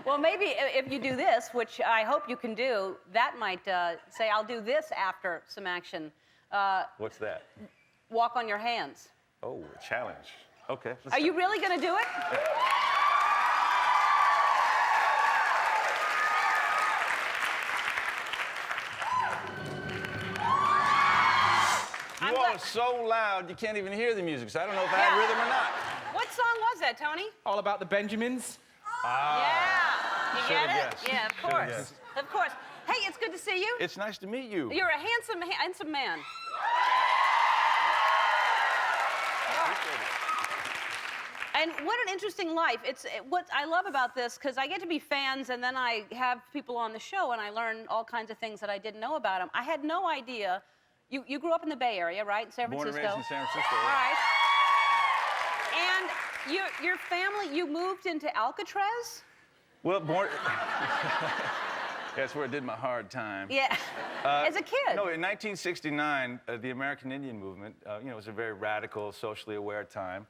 Well, maybe if you do this, which I hope you can do, that might say, I'll do this after some action. What's that? Walk on your hands. Oh, a challenge. Okay. Are you really going to do it? You all are so loud, you can't even hear the music, so I don't know if I have rhythm or not. What song was that, Tony? All About the Benjamins. Yeah. You get it? Guessed. Yeah, of course. Of course. Hey, it's good to see you. It's nice to meet you. You're a handsome man. And what an interesting life. What I love about this, because I get to be fans and then I have people on the show and I learn all kinds of things that I didn't know about them. I had no idea. You grew up in the Bay Area, right? In San Francisco. Born and raised in San Francisco. All right. And your family, you moved into Alcatraz? Well, that's where I did my hard time. Yeah. As a kid? No, in 1969, the American Indian movement, it was a very radical, socially aware time.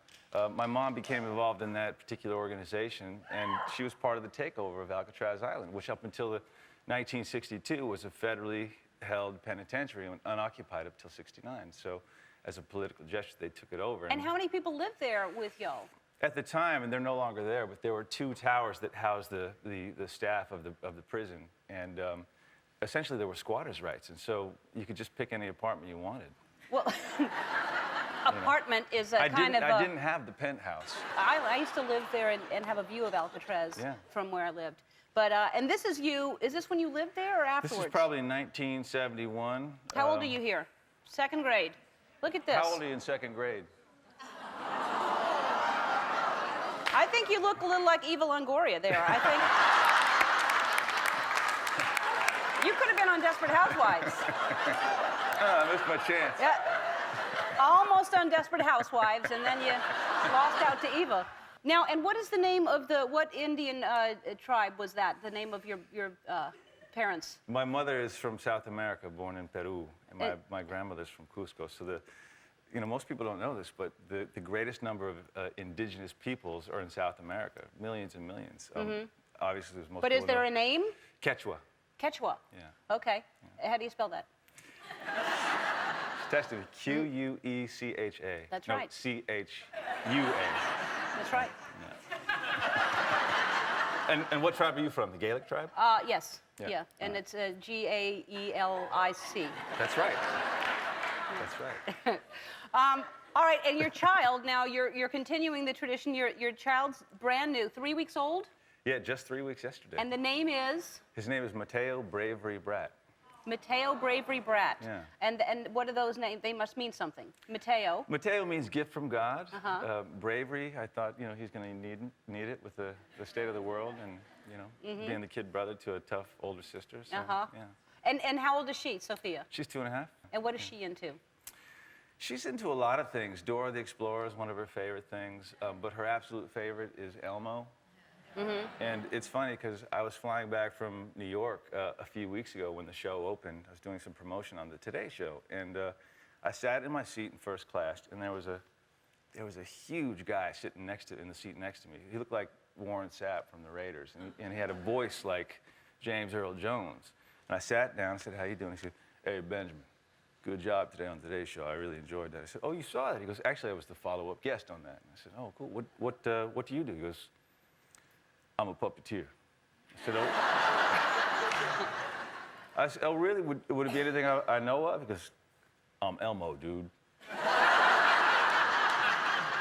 My mom became involved in that particular organization, and she was part of the takeover of Alcatraz Island, which up until 1962 was a federally held penitentiary and unoccupied up till '69. So, as a political gesture, they took it over. And how many people lived there with y'all? At the time, and they're no longer there, but there were 2 towers that housed the staff of the prison, and essentially there were squatters' rights, and so you could just pick any apartment you wanted. Well, apartment is a kind of. I didn't have the penthouse. I used to live there and have a view of Alcatraz from where I lived. But and this is you. Is this when you lived there or afterwards? This is probably 1971. How old are you here? 2nd grade. Look at this. How old are you in 2nd grade? I think you look a little like Eva Longoria there. I think you could have been on Desperate Housewives. I missed my chance. Yeah, almost on Desperate Housewives, and then you lost out to Eva. Now, and what is the name of what Indian tribe was that? The name of your parents? My mother is from South America, born in Peru, and my grandmother's from Cusco. So most people don't know this, but the greatest number of indigenous peoples are in South America, millions and millions. Obviously, there's most. But is there a name? Quechua. Quechua. Yeah. Okay. Yeah. How do you spell that? Test it. Quecha. That's right. No, Chua. That's right. Yeah. And what tribe are you from? The Gaelic tribe? Yes. Yeah. And it's Gaelic. That's right. That's right. All right, and your child, now you're continuing the tradition. Your child's brand new, 3 weeks old? Yeah, just 3 weeks yesterday. And the name is? His name is Mateo Bravery Bratt. Mateo Bravery Bratt. Yeah. And what are those names? They must mean something. Mateo. Mateo means gift from God. Bravery, I thought, he's going to need it with the state of the world and, being the kid brother to a tough older sister. So, yeah. And how old is she, Sophia? She's 2.5. And what is she into? She's into a lot of things. Dora the Explorer is one of her favorite things, but her absolute favorite is Elmo. And it's funny because I was flying back from New York a few weeks ago when the show opened. I was doing some promotion on the Today Show, and I sat in my seat in first class, and there was a huge guy sitting in the seat next to me. He looked like Warren Sapp from the Raiders, and he had a voice like James Earl Jones. And I sat down and said, "How you doing?" He said, "Hey, Benjamin, good job today on Today's Show. I really enjoyed that." I said, "Oh, you saw that?" He goes, "Actually, I was the follow-up guest on that." And I said, "Oh, cool. What do you do?" He goes, "I'm a puppeteer." I said, "Oh." I said, "Oh, really? Would it be anything I know of?" He goes, "I'm Elmo, dude."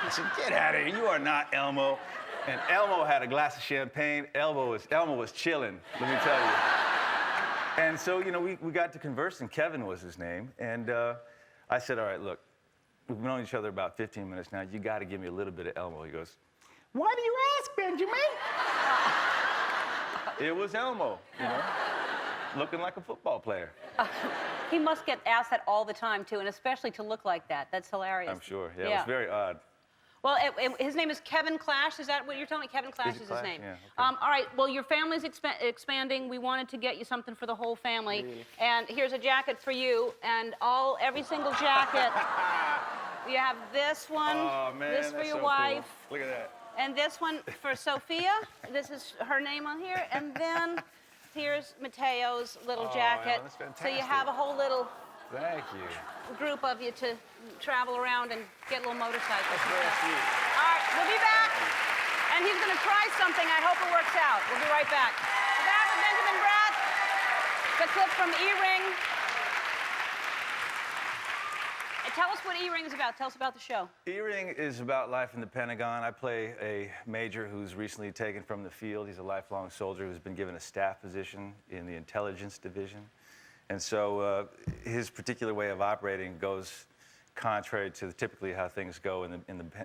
I said, "Get out of here. You are not Elmo." And Elmo had a glass of champagne. Elmo was chilling, let me tell you. And so, we got to conversing. Kevin was his name. And I said, "All right, look, we've known each other about 15 minutes now. You got to give me a little bit of Elmo." He goes, "Why do you ask, Benjamin?" It was Elmo, looking like a football player. He must get asked that all the time, too, and especially to look like that. That's hilarious. I'm sure. Yeah, it was very odd. Well, his name is Kevin Clash. Is that what you're telling me? Kevin Clash is his name. Yeah, okay. All right. Well, your family's expanding. We wanted to get you something for the whole family. Really? And here's a jacket for you. And every single jacket. You have this one. Oh, man, this for that's your so wife. Cool. Look at that. And this one for Sophia. This is her name on here. And then here's Mateo's little jacket. Ellen, that's fantastic. So you have a whole little Thank you. group of you to travel around and get little motorcycles. That's and very stuff. sweet. All right, we'll be back. And he's going to try something. I hope it works out. We'll be right back. We're back with Benjamin Bratt. The clip from E-Ring. And tell us what E-Ring is about. Tell us about the show. E-Ring is about life in the Pentagon. I play a major who's recently taken from the field. He's a lifelong soldier who's been given a staff position in the intelligence division. And so his particular way of operating goes contrary to typically how things go in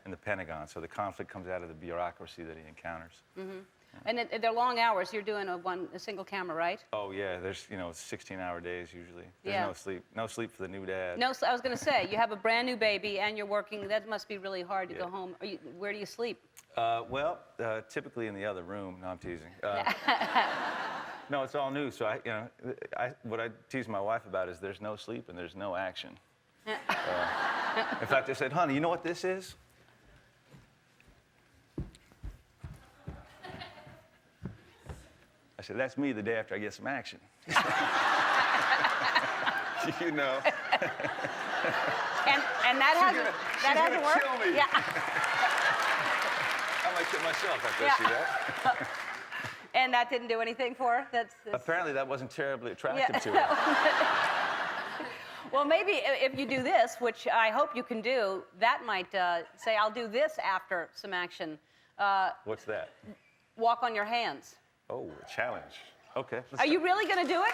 the Pentagon. So the conflict comes out of the bureaucracy that he encounters. Mm-hmm. And they're long hours. You're doing a single camera, right? Oh yeah, there's 16-hour days usually. There's Yeah. no sleep for the new dad. No, I was going to say, you have a brand new baby and you're working. That must be really hard to go home. Where do you sleep? Typically in the other room. No, I'm teasing. No, it's all new. So what I tease my wife about is there's no sleep and there's no action. In fact, I said, honey, you know what this is? I said, that's me the day after I get some action. You know. And that hasn't worked? Kill me. Yeah. I might kill myself after I see that. And that didn't do anything for her? That's Apparently that wasn't terribly attractive to her. Well, maybe if you do this, which I hope you can do, that might say, I'll do this after some action. What's that? Walk on your hands. Oh, a challenge. Okay. Are you really going to do it?